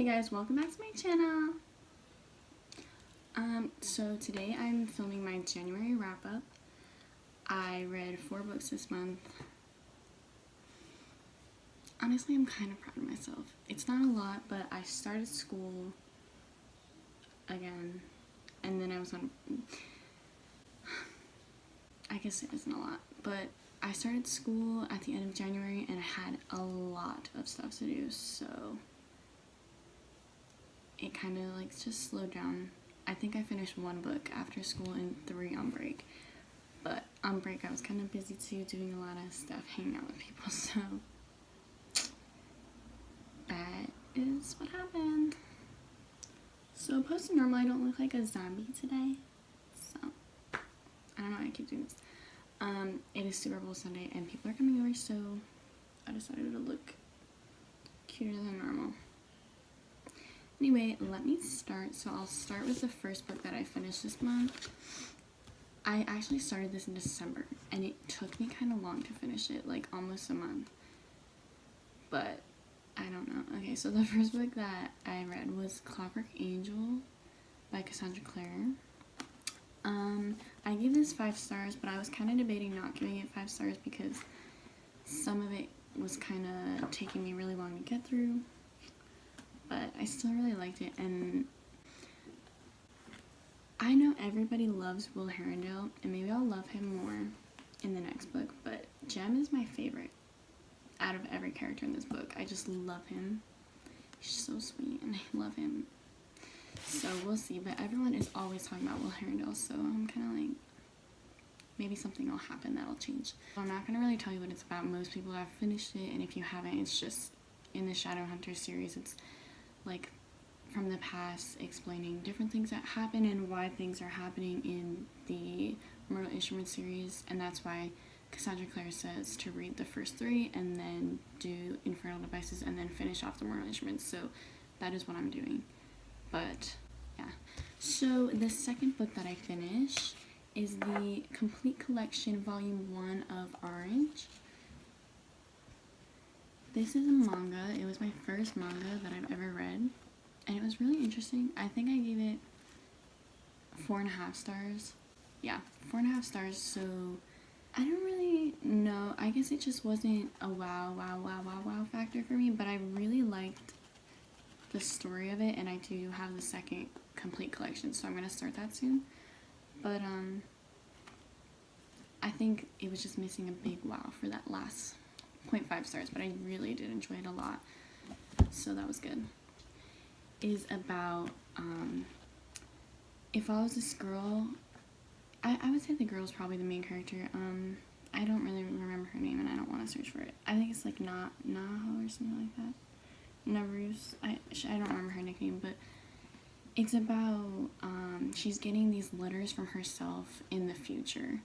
guys, welcome back to my channel. So today I'm filming my January wrap-up. I read 4 books this month. Honestly, I'm kind of proud of myself. It's not a lot, but I started school again, and then I was on, I guess it isn't a lot, but I started school at the end of January and I had a lot of stuff to do, so it kind of like just slowed down. I think I finished 1 book after school and 3 on break. But on break I was kind of busy too, doing a lot of stuff, hanging out with people, so that is what happened. So opposed to normal, I don't look like a zombie today. So I don't know why I keep doing this. It is Super Bowl Sunday and people are coming over, so I decided to look cuter than normal. Anyway, let me start. So I'll start with the first book that I finished this month. I actually started this in December, and it took me kind of long to finish it, like almost a month. But I don't know. Okay, so the first book that I read was Clockwork Angel by Cassandra Clare. I gave this 5 stars, but I was kind of debating not giving it 5 stars because some of it was kind of taking me really long to get through. But I still really liked it, and I know everybody loves Will Herondale, and maybe I'll love him more in the next book, but Jem is my favorite out of every character in this book. I just love him. He's so sweet, and I love him. So we'll see, but everyone is always talking about Will Herondale, so I'm kind of like, maybe something will happen that'll change. I'm not going to really tell you what it's about. Most people have finished it, and if you haven't, it's just in the Shadowhunters series. It's like from the past, explaining different things that happen and why things are happening in the Mortal Instruments series, and that's why Cassandra Clare says to read the first 3 and then do Infernal Devices and then finish off the Mortal Instruments, so that is what I'm doing. But yeah, so the second book that I finished is the Complete Collection Volume 1 of Orange. This is a manga. It was my first manga that I've ever read, and it was really interesting. I think I gave it 4.5 stars. Yeah, 4.5 stars, so I don't really know. I guess it just wasn't a wow factor for me, but I really liked the story of it, and I do have the second complete collection, so I'm going to start that soon. But I think it was just missing a big wow for that last 0.5 stars, but I really did enjoy it a lot, so that was good. It is about, it follows this girl. I would say the girl is probably the main character. I don't really remember her name, and I don't want to search for it. I think it's like Naho or something like that. Navruz. I don't remember her nickname, but it's about, she's getting these letters from herself in the future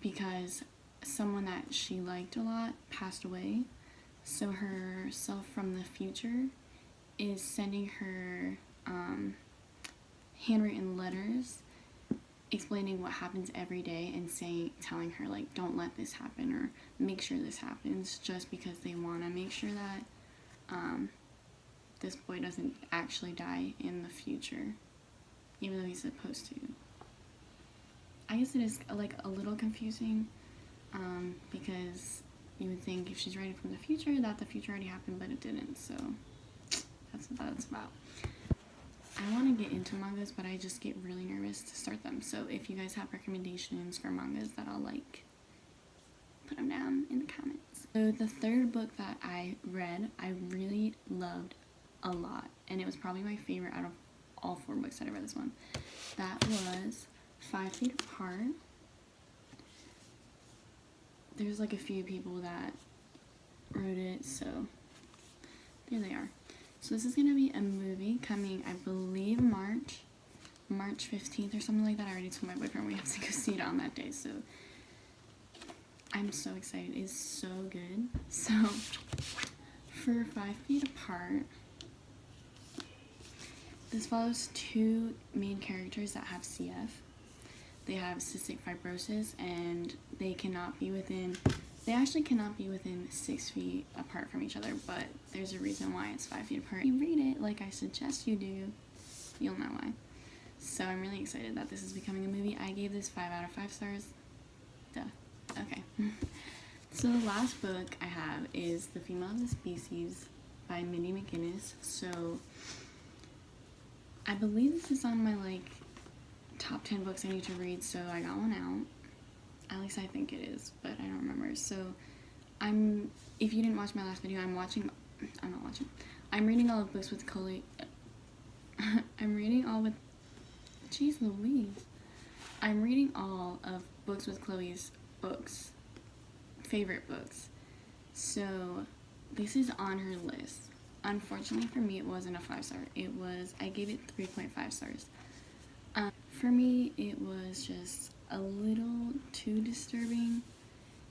because someone that she liked a lot passed away, so herself from the future is sending her handwritten letters explaining what happens every day and telling her like, don't let this happen or make sure this happens, just because they want to make sure that this boy doesn't actually die in the future, even though he's supposed to. I guess it is like a little confusing, because you would think if she's writing from the future that the future already happened, but it didn't, so that's what that's about. I want to get into mangas, but I just get really nervous to start them, so if you guys have recommendations for mangas that I'll like, put them down in the comments. So the third book that I read, I really loved a lot, and it was probably my favorite out of all 4 books that I read this month. That was 5 Feet Apart. There's like a few people that wrote it, so there they are. So this is going to be a movie coming, I believe, March 15th or something like that. I already told my boyfriend we have to go see it on that day, so I'm so excited. It's so good. So for 5 Feet Apart, this follows 2 main characters that have CF. They have cystic fibrosis, and they cannot be within They actually cannot be within 6 feet apart from each other, but there's a reason why it's 5 feet apart. If you read it like I suggest you do, you'll know why. So I'm really excited that this is becoming a movie. I gave this 5 out of 5 stars. Duh. Okay. So the last book I have is The Female of the Species by Mindy McGinnis. So I believe this is on my like top 10 books I need to read, so I got one out. At least I think it is, but I don't remember. So if you didn't watch my last video, I'm reading all of books with Chloe. I'm reading all with, jeez Louise. I'm reading all of books with Chloe's books, favorite books. So this is on her list. Unfortunately for me, it wasn't a 5-star. I gave it 3.5 stars. For me, it was just a little too disturbing.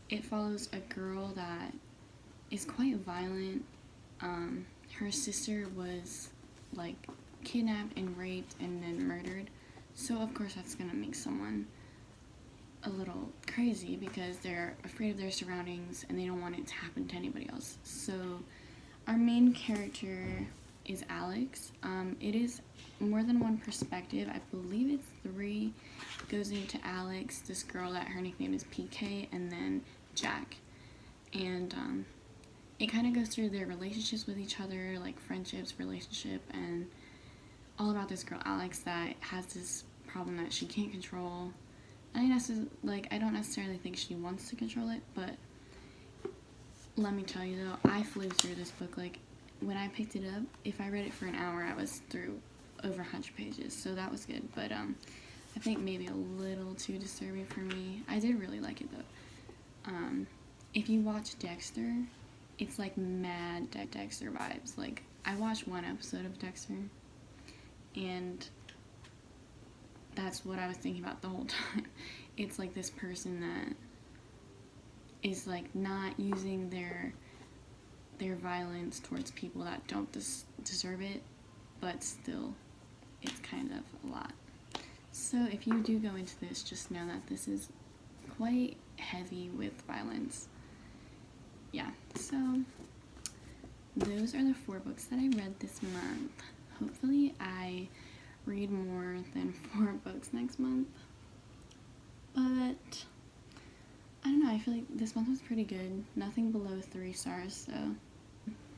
It follows a girl that is quite violent. Her sister was like kidnapped and raped and then murdered. So of course that's gonna make someone a little crazy because they're afraid of their surroundings and they don't want it to happen to anybody else. So our main character is Alex. It is more than one perspective. I believe it's 3. It goes into Alex, this girl that her nickname is PK, and then Jack. And it kind of goes through their relationships with each other, like friendships, relationship, and all about this girl Alex that has this problem that she can't control. I don't necessarily think she wants to control it, but let me tell you though, I flew through this book. Like when I picked it up, if I read it for an hour, I was through over 100 pages, so that was good. But I think maybe a little too disturbing for me. I did really like it though. If you watch Dexter, it's like mad Dexter vibes. Like I watched one episode of Dexter, and that's what I was thinking about the whole time. It's like this person that is like not using their violence towards people that don't deserve it, but still it's kind of a lot. So if you do go into this, just know that this is quite heavy with violence. Yeah, so those are the 4 books that I read this month. Hopefully I read more than 4 books next month, but I don't know, I feel like this month was pretty good. Nothing below 3 stars, so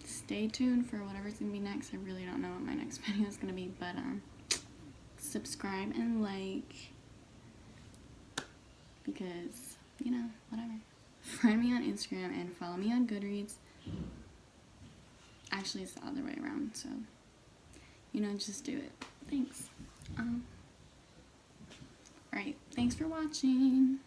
stay tuned for whatever's gonna be next. I really don't know what my next video is gonna be, but subscribe and like, because, you know, whatever. Friend me on Instagram and follow me on Goodreads. Actually, it's the other way around, so, you know, just do it. Thanks. Alright, thanks for watching.